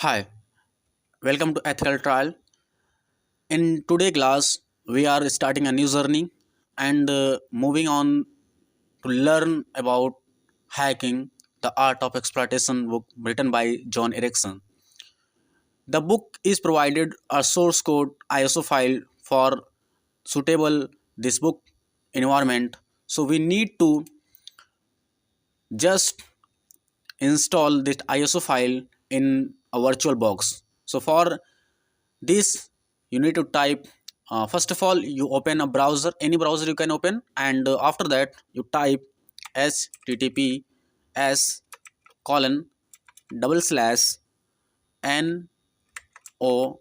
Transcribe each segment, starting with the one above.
Hi, welcome to Ethical Trial. In today class, we are starting a new journey and moving on to learn about hacking, the art of exploitation book written by John Erickson. The book is provided a source code ISO file for suitable this book environment. So we need to just install this ISO file in a virtual box. So for this you need to type first of all you open a browser, any browser you can open, and after that you type https colon double slash n o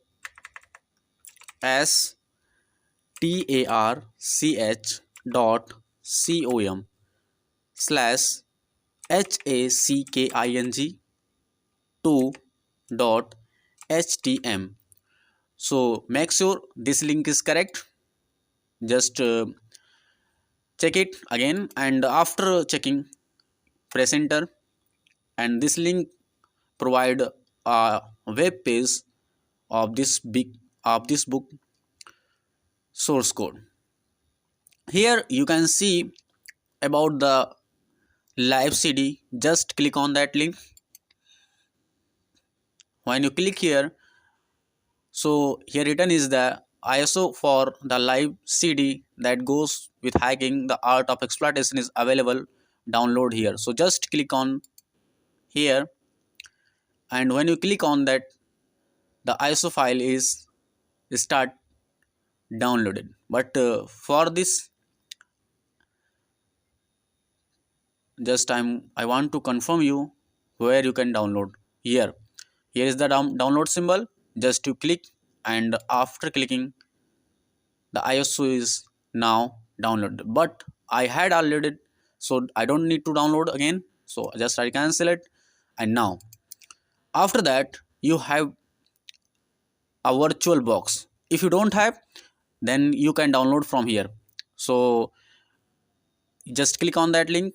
s t a r c h dot com slash hackking 2 dot htm. So make sure this link is correct. Just check it again, and after checking press enter, and this link provide a web page of this book source code. Here you can see about the live cd. Just click on that link. When you click here, so here written is the ISO for the live cd that goes with hacking, the art of exploitation is available, download here. So just click on here, and when you click on that, the ISO file is start downloaded. But for this, just I want to confirm you where you can download. Here is the download symbol. Just to click, and after clicking, the ISO is now downloaded. But I had already, so I don't need to download again. So just I cancel it, and now after that you have a virtual box. If you don't have, then you can download from here. So just click on that link,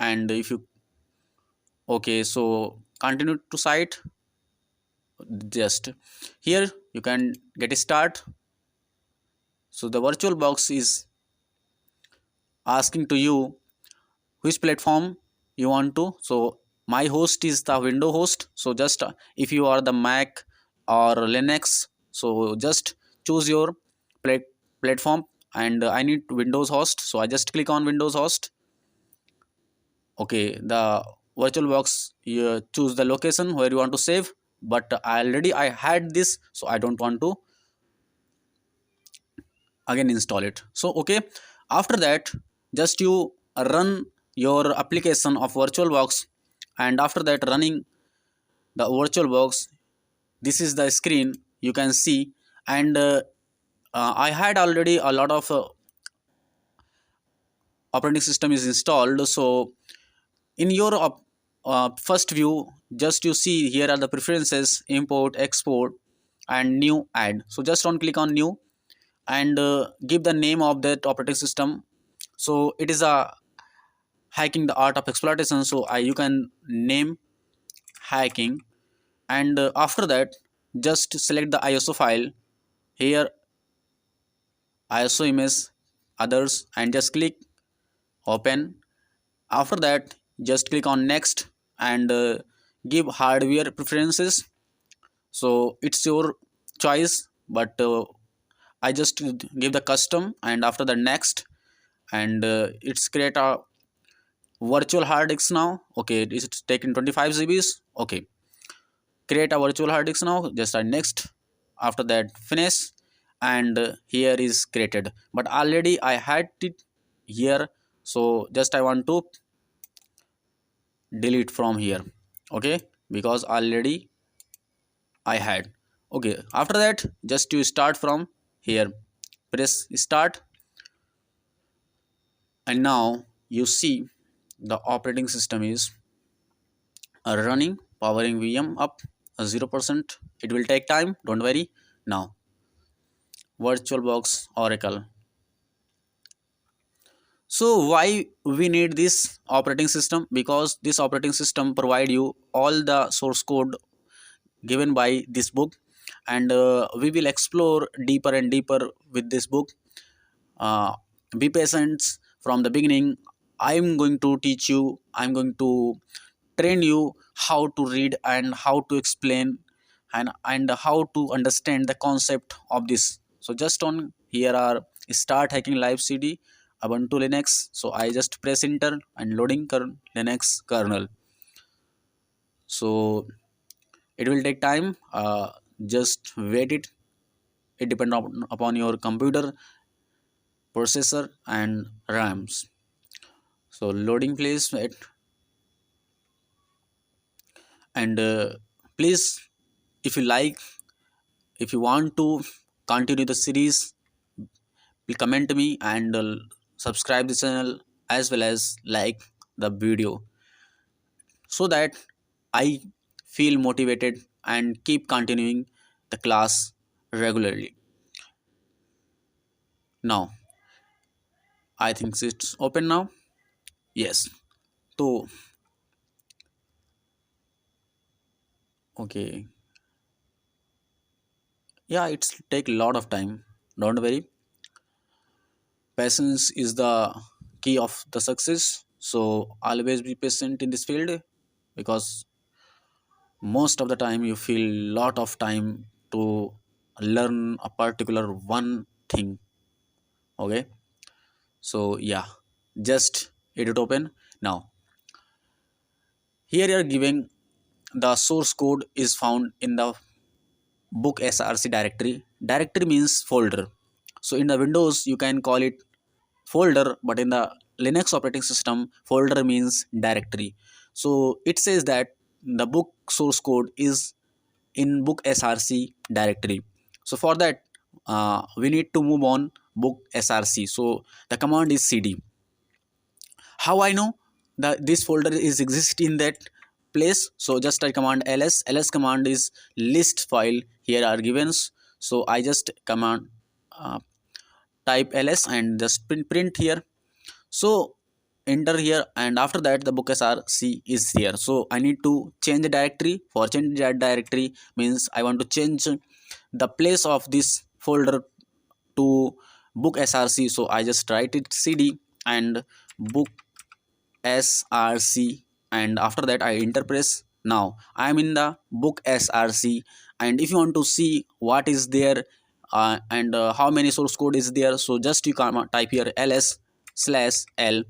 and if you okay, so continue to site. Just here you can get a start. So the virtual box is asking to you which platform you want to. So my host is the window host. So just if you are the Mac or Linux, so just choose your platform, and I need Windows host, so I just click on Windows host. Okay, the virtual box, you choose the location where you want to save, but I had this, so I don't want to again install it. So okay, after that just you run your application of virtualbox, and after that running the virtualbox, this is the screen you can see. And I had already a lot of operating system is installed. So in your first view, just you see here are the preferences, import, export, and new, add. So just on click on new, and give the name of that operating system. So it is a hacking, the art of exploitation, so you can name hacking. And after that just select the ISO file. Here ISO image, others, and just click open. After that just click on next, and give hardware preferences. So it's your choice, but I just give the custom, and after the next, and it's create a virtual hard disk now. Okay, it's taking 25 GBs. Okay, create a virtual hard disk now. Just next, after that finish, and here is created, but already I had it here. So just I want to delete from here. Okay, because already I had. Okay, after that just you start from here, press start, and now you see the operating system is running, powering VM up 0%. It will take time, don't worry. Now VirtualBox Oracle. So why we need this operating system? Because this operating system provide you all the source code given by this book, and we will explore deeper and deeper with this book. uh, be patient from the beginning. I'm going to teach you, I'm going to train you how to read and how to explain and how to understand the concept of this. So just on here are start hacking live cd ubuntu linux. So I just press enter and loading linux kernel. So it will take time, just wait it. It depends upon your computer processor and rams. So loading please wait. And please, if you like, if you want to continue the series, please comment me and subscribe the channel as well as like the video, so that I feel motivated and keep continuing the class regularly. Now I think it's open now. Yes. So okay, yeah, it's take a lot of time. Don't worry. Patience is the key of the success. So always be patient in this field, because most of the time you feel lot of time to learn a particular one thing. Okay. So yeah, just hit it open now. Here you are giving the source code is found in the book src directory. Directory means folder. So in the windows you can call it folder, but in the linux operating system folder means directory. So it says that the book source code is in book src directory. So for that, we need to move on book src. So the command is cd. How I know that this folder is exist in that place? So just I command ls command is list file. Here are givens. So I just command uh, type ls and just print here. So enter here, and after that the book src is here. So I need to change the directory. For change that directory means I want to change the place of this folder to book src. So I just write it cd and book src, and after that I enter press. Now I am in the book src, and if you want to see what is there and how many source code is there, so just you can type here ls slash l,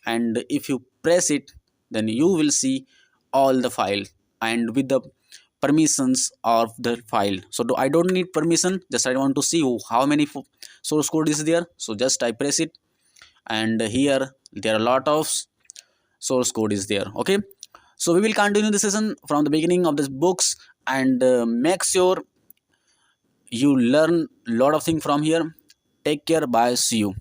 and if you press it, then you will see all the file and with the permissions of the file. So I don't need permission, just I want to see how many source code is there. So just I press it, and here there are a lot of source code is there. Okay, so we will continue the session from the beginning of this books, and make sure you learn lot of things from here. Take care, bye, see you.